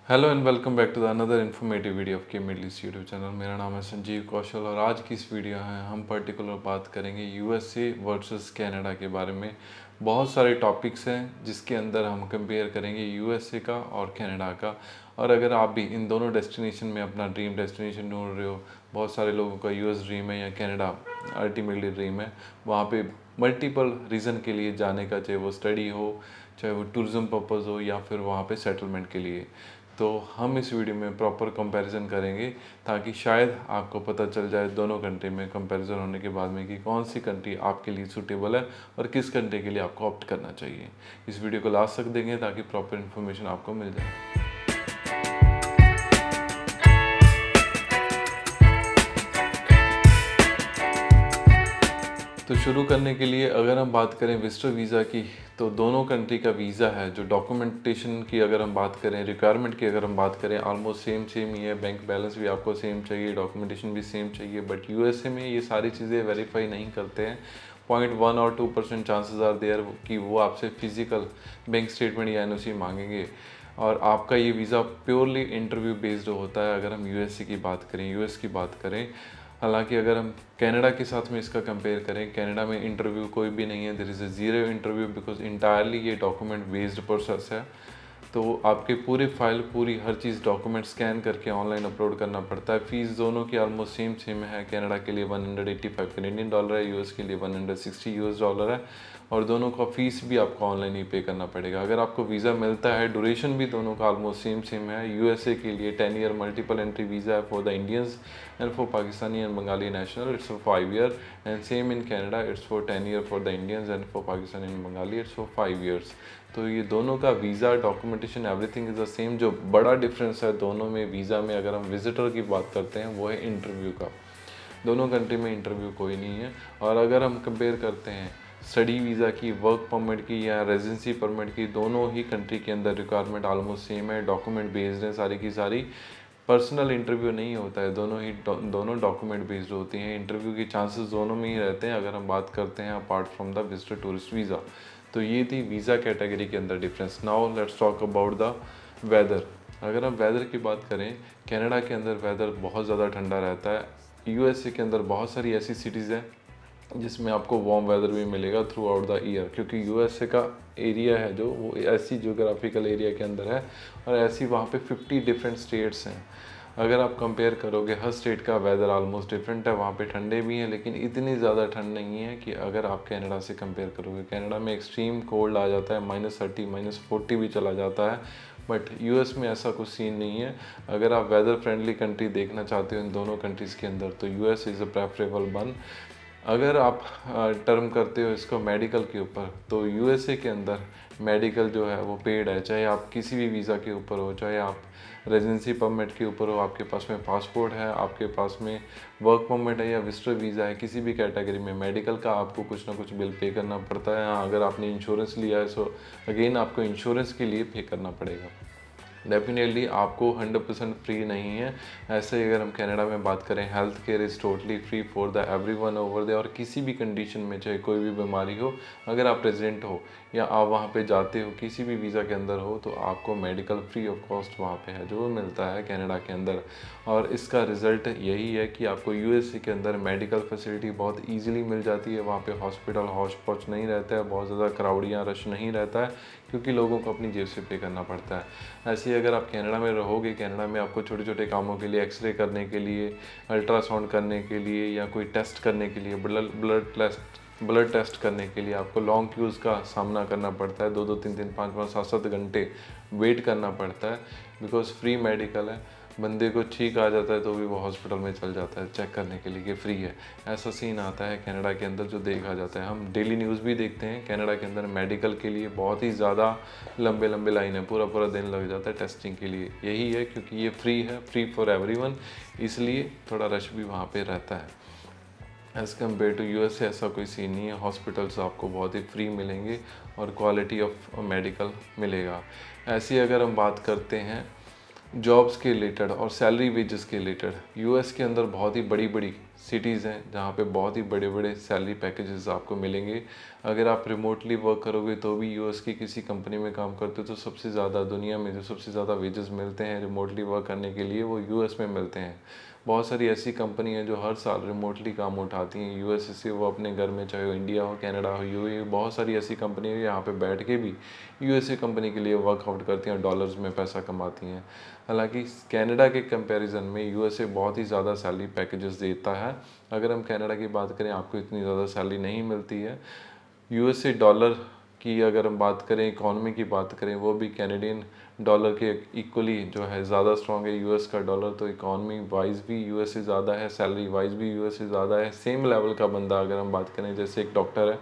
Hello and welcome back to the another informative video of के middle east YouTube channel. मेरा नाम है संजीव कौशल और आज की इस वीडियो में हम पर्टिकुलर बात करेंगे यूएसए वर्सेस कनाडा के बारे में। बहुत सारे टॉपिक्स हैं जिसके अंदर हम कंपेयर करेंगे यूएसए का और कनाडा का। और अगर आप भी इन दोनों डेस्टिनेशन में अपना ड्रीम डेस्टिनेशन ढूंढ रहे हो, बहुत सारे लोगों का यूएस ड्रीम है या कनाडा अल्टीमेटली ड्रीम है, वहाँ पे मल्टीपल रीज़न के लिए जाने का, चाहे वो स्टडी हो, चाहे वो टूरिज़्म पर्पज़ हो या फिर वहाँ पे सेटलमेंट के लिए। तो हम इस वीडियो में प्रॉपर कंपैरिजन करेंगे ताकि शायद आपको पता चल जाए दोनों कंट्री में कंपैरिजन होने के बाद में कि कौन सी कंट्री आपके लिए सूटेबल है और किस कंट्री के लिए आपको ऑप्ट करना चाहिए। इस वीडियो को लास्ट तक देंगे ताकि प्रॉपर इन्फॉर्मेशन आपको मिल जाए। तो शुरू करने के लिए अगर हम बात करें विजिटर वीज़ा की, तो दोनों कंट्री का वीज़ा है जो डॉक्यूमेंटेशन की अगर हम बात करें, रिक्वायरमेंट की अगर हम बात करें, ऑलमोस्ट सेम ही है। बैंक बैलेंस भी आपको सेम चाहिए, डॉक्यूमेंटेशन भी सेम चाहिए। बट यूएसए में ये सारी चीज़ें वेरीफाई नहीं करते हैं। 0.1 और 2% चांसेस आर देयर कि वो आपसे फिजिकल बैंक स्टेटमेंट या एनओसी मांगेंगे। और आपका ये वीज़ा प्योरली इंटरव्यू बेस्ड होता है अगर हम यूएसए की बात करें, यूएस की बात करें। हालांकि अगर हम कनाडा के साथ में इसका कंपेयर करें, कनाडा में इंटरव्यू कोई भी नहीं है, there is a zero interview because entirely ये डॉक्यूमेंट बेस्ड प्रोसेस है। तो आपके पूरे फाइल, पूरी हर चीज़ डॉक्यूमेंट स्कैन करके ऑनलाइन अपलोड करना पड़ता है। फीस दोनों की ऑलमोस्ट सेम है। कनाडा के लिए 185 कैनेडियन डॉलर है, यूएस के लिए 160 यूएस डॉलर है। और दोनों का फ़ीस भी आपको ऑनलाइन ही पे करना पड़ेगा। अगर आपको वीज़ा मिलता है, ड्यूरेशन भी दोनों का ऑलमोस्ट सेम है। यूएसए के लिए 10 ईयर मल्टीपल एंट्री वीज़ा है for the Indians and for Pakistani and Bengali national it's for 5 year. And same in Canada it's for 10 year for the Indians and for Pakistani and Bengali it's for 5 years. तो ये दोनों का visa, documentation, everything is the same. जो बड़ा difference है दोनों में visa में, अगर हम विजिटर की बात करते हैं, वो है इंटरव्यू का। दोनों कंट्री में इंटरव्यू कोई नहीं है। और अगर हम कंपेयर करते हैं स्टडी वीज़ा की, वर्क परमिट की या रेजिडेंसी परमिट की, दोनों ही कंट्री के अंदर रिक्वायरमेंट ऑलमोस्ट सेम है। डॉक्यूमेंट बेस्ड है सारी की सारी। पर्सनल इंटरव्यू नहीं होता है, दोनों डॉक्यूमेंट बेस्ड होती हैं। इंटरव्यू के चांसेस दोनों में ही रहते हैं अगर हम बात करते हैं apart from the visitor tourist visa. तो ये थी वीज़ा कैटेगरी के अंदर difference. Now let's talk about the weather. अगर हम वेदर की बात करें, कनाडा के अंदर वेदर बहुत ज़्यादा ठंडा रहता है। यूएसए के अंदर बहुत सारी ऐसी सिटीज़ हैं जिसमें आपको वार्म वेदर भी मिलेगा थ्रू आउट द ईयर, क्योंकि यूएसए का एरिया है जो वो ऐसी जियोग्राफिकल एरिया के अंदर है और ऐसी वहाँ पे 50 डिफरेंट स्टेट्स हैं। अगर आप कंपेयर करोगे, हर स्टेट का वेदर ऑलमोस्ट डिफरेंट है। वहाँ पे ठंडे भी हैं लेकिन इतनी ज़्यादा ठंड नहीं है कि अगर आप कनाडा से कंपेयर करोगे। कनाडा में एक्सट्रीम कोल्ड आ जाता है, -30 -40 भी चला जाता है। बट यूएस में ऐसा कुछ सीन नहीं है। अगर आप वेदर फ्रेंडली कंट्री देखना चाहते हो इन दोनों कंट्रीज़ के अंदर, तो US is a preferable one. अगर आप टर्म करते हो इसको मेडिकल के ऊपर, तो यूएसए के अंदर मेडिकल जो है वो पेड है। चाहे आप किसी भी वीज़ा के ऊपर हो, चाहे आप रेजिडेंसी परमिट के ऊपर हो, आपके पास में पासपोर्ट है, आपके पास में वर्क परमिट है या विजिटर वीज़ा है, किसी भी कैटेगरी में मेडिकल का आपको कुछ ना कुछ बिल पे करना पड़ता है। हाँ, अगर आपने इंश्योरेंस लिया है सो अगेन आपको इंश्योरेंस के लिए पे करना पड़ेगा। डेफिनेटली आपको 100% फ्री नहीं है। ऐसे ही अगर हम कनाडा में बात करें, health care is totally free for the everyone over there. और किसी भी कंडीशन में, चाहे कोई भी बीमारी हो, अगर आप रेजिडेंट हो या आप वहाँ पे जाते हो, किसी भी वीज़ा के अंदर हो, तो आपको मेडिकल फ्री ऑफ कॉस्ट वहाँ पे है जो मिलता है कनाडा के अंदर। और इसका रिज़ल्ट यही है कि आपको यूएसए के अंदर मेडिकल फैसिलिटी बहुत ईजिली मिल जाती है। वहाँ पे हॉस्पिटल हौच पौच नहीं रहता है, बहुत ज़्यादा क्राउड या रश नहीं रहता है, क्योंकि लोगों को अपनी जेब से पे करना पड़ता है। ऐसे ही अगर आप कनाडा में रहोगे, कनाडा में आपको छोटे छोटे कामों के लिए, एक्सरे करने के लिए, अल्ट्रासाउंड करने के लिए या कोई टेस्ट करने के लिए, ब्लड टेस्ट करने के लिए आपको लॉन्ग क्यूज़ का सामना करना पड़ता है। 2-2 3-3 5-5 7-7 घंटे वेट करना पड़ता है। बिकॉज फ्री मेडिकल है, बंदे को छींक आ जाता है तो भी वो हॉस्पिटल में चल जाता है चेक करने के लिए कि फ्री है। ऐसा सीन आता है कनाडा के अंदर जो देखा जाता है। हम डेली न्यूज़ भी देखते हैं कनाडा के अंदर मेडिकल के लिए बहुत ही ज़्यादा लंबे लंबे लाइन है, पूरा पूरा दिन लग जाता है टेस्टिंग के लिए। यही है क्योंकि ये फ्री है, फ्री फॉर एवरीवन, इसलिए थोड़ा रश भी वहाँ पे रहता है। एज़ कम्पेयर टू यूएस ऐसा कोई सीन नहीं है। हॉस्पिटल्स आपको बहुत ही फ्री मिलेंगे और क्वालिटी ऑफ मेडिकल मिलेगा। ऐसी अगर हम बात करते हैं जॉब्स के रिलेटेड और सैलरी वेजेस के रिलेटेड, यूएस के अंदर बहुत ही बड़ी बड़ी सिटीज़ हैं जहाँ पे बहुत ही बड़े बड़े सैलरी पैकेजेस आपको मिलेंगे। अगर आप रिमोटली वर्क करोगे तो भी यूएस की किसी कंपनी में काम करते हो तो सबसे ज़्यादा दुनिया में जो सबसे ज़्यादा वेजेस मिलते हैं रिमोटली वर्क करने के लिए वो यूएस में मिलते हैं। बहुत सारी ऐसी कंपनी हैं जो हर साल रिमोटली काम उठाती हैं यूएस से, वो अपने घर में, चाहे वो इंडिया हो, कनाडा हो, यूएई, बहुत सारी ऐसी कंपनी है यहाँ पे बैठ के भी यूएसए कंपनी के लिए वर्कआउट करती हैं, डॉलर्स में पैसा कमाती हैं। हालांकि कनाडा के कंपैरिजन में यूएसए बहुत ही ज़्यादा सैलरी पैकेजेस देता है। अगर हम कनाडा की बात करें आपको इतनी ज़्यादा सैलरी नहीं मिलती है। यूएसए डॉलर की अगर हम बात करें, इकॉनमी की बात करें, वो भी कैनेडियन डॉलर के इक्वली जो है ज़्यादा स्ट्रॉन्ग है यूएस का डॉलर। तो इकॉनमी वाइज भी यूएस से ज़्यादा है, सैलरी वाइज भी यूएस से ज़्यादा है। सेम लेवल का बंदा अगर हम बात करें, जैसे एक डॉक्टर है,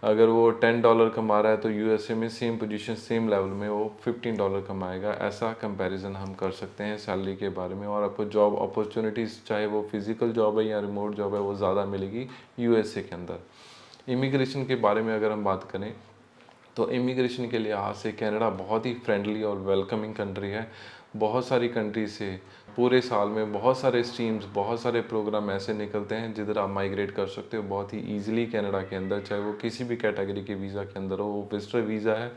अगर वो $10 कमा रहा है तो यूएसए में सेम पोजीशन सेम लेवल में वो $15 कमाएगा। ऐसा कंपैरिजन हम कर सकते हैं सैलरी के बारे में। और आपको जॉब अपॉर्चुनिटीज़, चाहे वो फिजिकल जॉब है या रिमोट जॉब है, वो ज़्यादा मिलेगी यूएसए के अंदर। इमिग्रेशन के बारे में अगर हम बात करें तो इमिग्रेशन के लिहाज से कनाडा बहुत ही फ्रेंडली और वेलकमिंग कंट्री है। बहुत सारी कंट्री से पूरे साल में बहुत सारे स्ट्रीम्स, बहुत सारे प्रोग्राम ऐसे निकलते हैं जिधर आप माइग्रेट कर सकते हो बहुत ही ईजिली कनाडा के अंदर, चाहे वो किसी भी कैटेगरी के वीज़ा के अंदर हो। वो विजिटर वीज़ा है,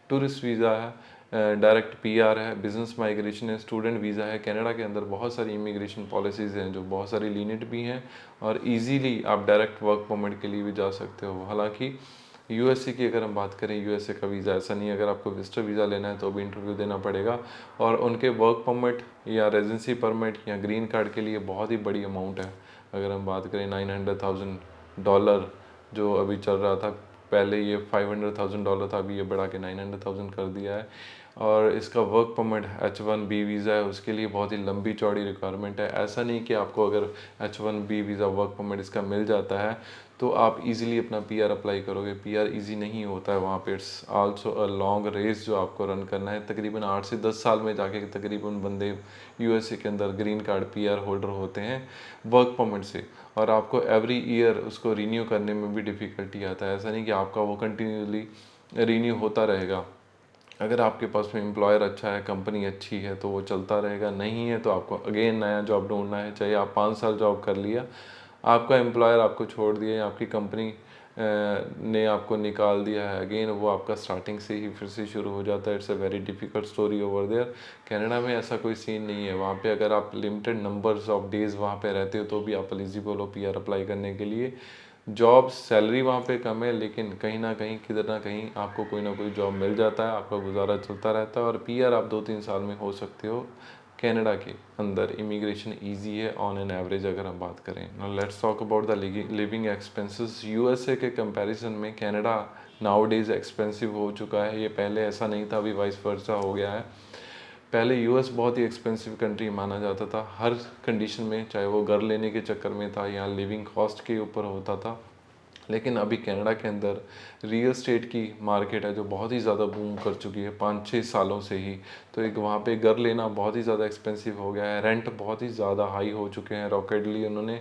टूरिस्ट वीज़ा है, डायरेक्ट पीआर है, बिजनेस माइग्रेशन है, स्टूडेंट वीज़ा है। कनाडा के अंदर बहुत सारी इमिग्रेशन पॉलिसीज़ हैं जो बहुत सारी लीनिट भी हैं और ईजीली आप डायरेक्ट वर्क परमिट के लिए भी जा सकते हो। हालांकि यूएसए की अगर हम बात करें, यूएसए का वीज़ा ऐसा नहीं है, अगर आपको विजिटर वीज़ा लेना है तो भी इंटरव्यू देना पड़ेगा। और उनके वर्क परमिट या रेजिडेंसी परमिट या ग्रीन कार्ड के लिए बहुत ही बड़ी अमाउंट है। अगर हम बात करें $900,000 जो अभी चल रहा था, पहले ये $500,000 था, अभी ये बढ़ा के 900,000 कर दिया है। और इसका वर्क परमिट H1B वीज़ा है, उसके लिए बहुत ही लंबी चौड़ी रिक्वायरमेंट है। ऐसा नहीं कि आपको अगर H1B वीज़ा वर्क परमिट इसका मिल जाता है तो आप इजीली अपना पीआर अप्लाई करोगे। पीआर इजी नहीं होता है वहाँ पे, it's also a long race जो आपको रन करना है। तकरीबन 8 से 10 साल में जाके तकरीबन बंदे यूएसए के अंदर ग्रीन कार्ड पीआर होल्डर होते हैं वर्क परमिट से। और आपको एवरी ईयर उसको रीन्यू करने में भी डिफ़िकल्टी आता है। ऐसा नहीं कि आपका वो कंटिन्यूसली रीन्यू होता रहेगा। अगर आपके पास में एम्प्लॉयर अच्छा है, कंपनी अच्छी है, तो वो चलता रहेगा। नहीं है तो आपको अगेन नया जॉब ढूंढना है। चाहे आप 5 साल जॉब कर लिया, आपका एम्प्लॉयर आपको छोड़ दिया या आपकी कंपनी ने आपको निकाल दिया है, अगेन वो आपका स्टार्टिंग से ही फिर से शुरू हो जाता है। It's a very difficult story over there. Canada में ऐसा कोई सीन नहीं है। वहाँ पे अगर आप लिमिटेड नंबर्स ऑफ डेज़ वहाँ पे रहते हो तो भी आप एलिजिबल हो पीआर अप्लाई करने के लिए। जॉब सैलरी वहाँ पे कम है, लेकिन कहीं ना कहीं किधर ना कहीं आपको कोई ना कोई जॉब मिल जाता है, आपका गुजारा चलता रहता है। और पीआर आप 2-3 साल में हो सकते हो। कनाडा के अंदर इमिग्रेशन इजी है ऑन एन एवरेज अगर हम बात करें। Now let's talk about the living expenses. USA के कंपैरिजन में कनाडा नाउ डेज एक्सपेंसिव हो चुका है। ये पहले ऐसा नहीं था, अभी वाइस वर्सा हो गया है। पहले यूएस बहुत ही एक्सपेंसिव कंट्री माना जाता था हर कंडीशन में, चाहे वो घर लेने के चक्कर में था या लिविंग कॉस्ट के ऊपर होता था। लेकिन अभी कनाडा के अंदर रियल एस्टेट की मार्केट है जो बहुत ही ज़्यादा बूम कर चुकी है 5-6 सालों से ही। तो एक वहाँ पे घर लेना बहुत ही ज़्यादा एक्सपेंसिव हो गया है। रेंट बहुत ही ज़्यादा हाई हो चुके हैं। रॉकेटली उन्होंने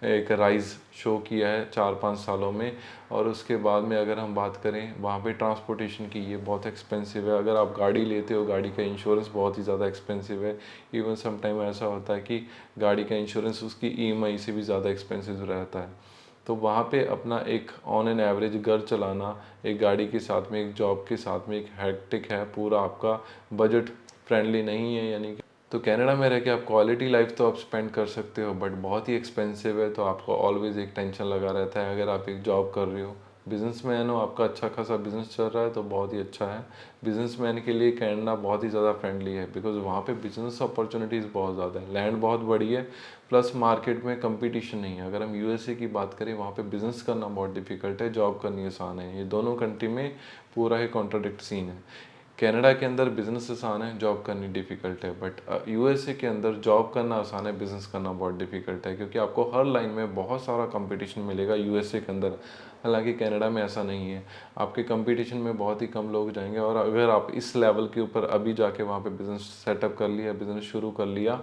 एक राइज शो किया है 4-5 सालों में। और उसके बाद में अगर हम बात करें वहाँ पे ट्रांसपोर्टेशन की, ये बहुत एक्सपेंसिव है। अगर आप गाड़ी लेते हो, गाड़ी का इंश्योरेंस बहुत ही ज़्यादा एक्सपेंसिव है। इवन सम टाइम ऐसा होता है कि गाड़ी का इंश्योरेंस उसकी ईएमआई से भी ज़्यादा एक्सपेंसिव रहता है। तो वहाँ पे अपना एक ऑन एन एवरेज घर चलाना, एक गाड़ी के साथ में, एक जॉब के साथ में, एक हैक्टिक है, पूरा आपका बजट फ्रेंडली नहीं है। यानी कि तो कनाडा में रह के आप क्वालिटी लाइफ तो आप स्पेंड कर सकते हो, बट बहुत ही एक्सपेंसिव है। तो आपको ऑलवेज एक टेंशन लगा रहता है। अगर आप एक जॉब कर रहे हो, बिजनेसमैन हो, आपका अच्छा खासा बिजनेस चल रहा है तो बहुत ही अच्छा है। बिजनेसमैन के लिए कनाडा बहुत ही ज़्यादा फ्रेंडली है, बिकॉज वहाँ पे बिजनेस अपॉर्चुनिटीज़ बहुत ज़्यादा है, लैंड बहुत बड़ी है, प्लस मार्केट में कंपटीशन नहीं है। अगर हम यूएसए की बात करें, वहाँ पे बिजनेस करना बहुत डिफिकल्ट है, जॉब करनी आसान है। ये दोनों कंट्री में पूरा ही कॉन्ट्राडिक्ट सीन है। कनाडा के अंदर बिजनेस आसान है, जॉब करनी डिफ़िकल्ट है। बट यूएसए के अंदर जॉब करना आसान है, बिजनेस करना बहुत डिफ़िकल्ट है, क्योंकि आपको हर लाइन में बहुत सारा कंपटीशन मिलेगा यूएसए के अंदर। हालांकि कनाडा में ऐसा नहीं है, आपके कंपटीशन में बहुत ही कम लोग जाएंगे। और अगर आप इस लेवल के ऊपर अभी जाके वहाँ पे बिज़नेस सेटअप कर लिया, बिज़नेस शुरू कर लिया,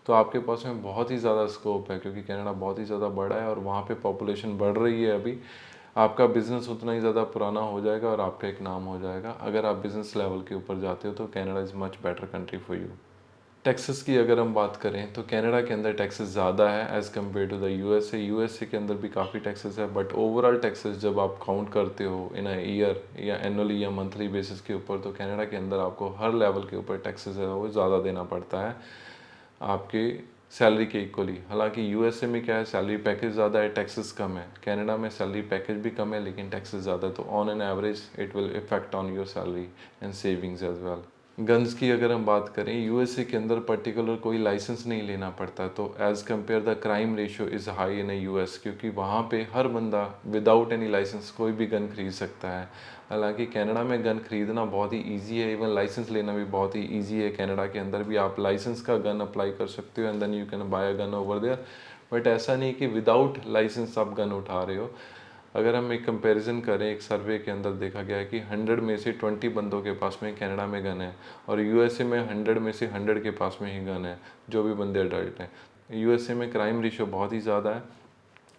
तो आपके पास में बहुत ही ज़्यादा स्कोप है, क्योंकि कनाडा बहुत ही ज़्यादा बड़ा है और वहाँ पे पॉपुलेशन बढ़ रही है अभी। आपका बिज़नेस उतना ही ज़्यादा पुराना हो जाएगा और आपका एक नाम हो जाएगा। अगर आप बिज़नेस लेवल के ऊपर जाते हो तो Canada is much better country for you. Taxes की अगर हम बात करें तो कनाडा के अंदर टैक्सेस ज़्यादा है as compare to the USA. USA के अंदर भी काफ़ी टैक्सेस है, बट ओवरऑल टैक्सेस जब आप काउंट करते हो इन अ ईयर या एनुअली या मंथली बेसिस के ऊपर, तो कनाडा के अंदर आपको हर लेवल के ऊपर टैक्सेस है वो ज़्यादा देना पड़ता है आपके सैलरी के इक्वली। हालांकि यूएसए में क्या है, सैलरी पैकेज ज़्यादा है, टैक्सेस कम है। कनाडा में सैलरी पैकेज भी कम है लेकिन टैक्सेस ज़्यादा है, तो on an average it will effect on your salary and savings as well. Guns की अगर हम बात करें, यूएसए के अंदर पर्टिकुलर कोई लाइसेंस नहीं लेना पड़ता, तो as compare the crime ratio is high in US, क्योंकि वहाँ पे हर बंदा विदाउट एनी लाइसेंस कोई भी गन खरीद सकता है। हालांकि कनाडा में गन खरीदना बहुत ही इजी है, इवन लाइसेंस लेना भी बहुत ही इजी है। कनाडा के अंदर भी आप लाइसेंस का गन अप्लाई कर सकते हो and then you can buy a gun over there, but ऐसा नहीं कि विदाउट लाइसेंस आप गन उठा रहे हो। अगर हम एक कंपैरिजन करें, एक सर्वे के अंदर देखा गया है कि 100 में से 20 बंदों के पास में कनाडा में गन है, और यूएसए में 100 में से 100 के पास में ही गन है, जो भी बंदे अडल्ट हैं। यूएसए में क्राइम रेशियो बहुत ही ज़्यादा है,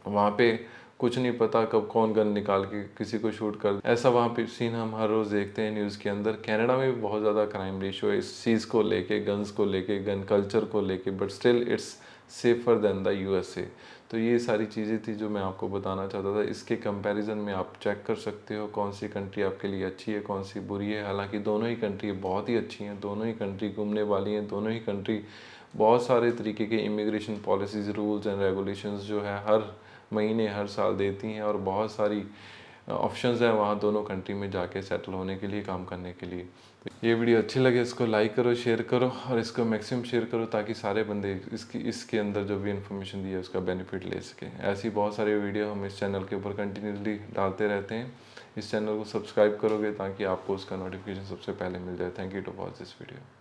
वहाँ पे कुछ नहीं पता कब कौन गन निकाल के किसी को शूट कर, ऐसा वहाँ पे सीन हम हर रोज़ देखते हैं न्यूज़ के अंदर। कनाडा में भी बहुत ज़्यादा क्राइम रेशियो है इस चीज़ को लेके, गन्स को लेके, गन कल्चर को लेके, but still it's safer than the USA. तो ये सारी चीज़ें थी जो मैं आपको बताना चाहता था। इसके कंपैरिजन में आप चेक कर सकते हो कौन सी कंट्री आपके लिए अच्छी है, कौन सी बुरी है। हालांकि दोनों ही कंट्री बहुत ही अच्छी हैं, दोनों ही कंट्री घूमने वाली हैं, दोनों ही कंट्री बहुत सारे तरीके के immigration policies, rules and regulations जो है हर महीने हर साल देती हैं, और बहुत सारी ऑप्शंस हैं वहाँ दोनों कंट्री में जाके सेटल होने के लिए, काम करने के लिए। ये वीडियो अच्छी लगे इसको लाइक करो, शेयर करो, और इसको मैक्सिमम शेयर करो ताकि सारे बंदे इसके अंदर जो भी इन्फॉर्मेशन दी है उसका बेनिफिट ले सकें। ऐसी बहुत सारी वीडियो हम इस चैनल के ऊपर कंटिन्यूसली डालते रहते हैं। इस चैनल को सब्सक्राइब करोगे ताकि आपको उसका नोटिफिकेशन सबसे पहले मिल जाए। Thank you to watch this video.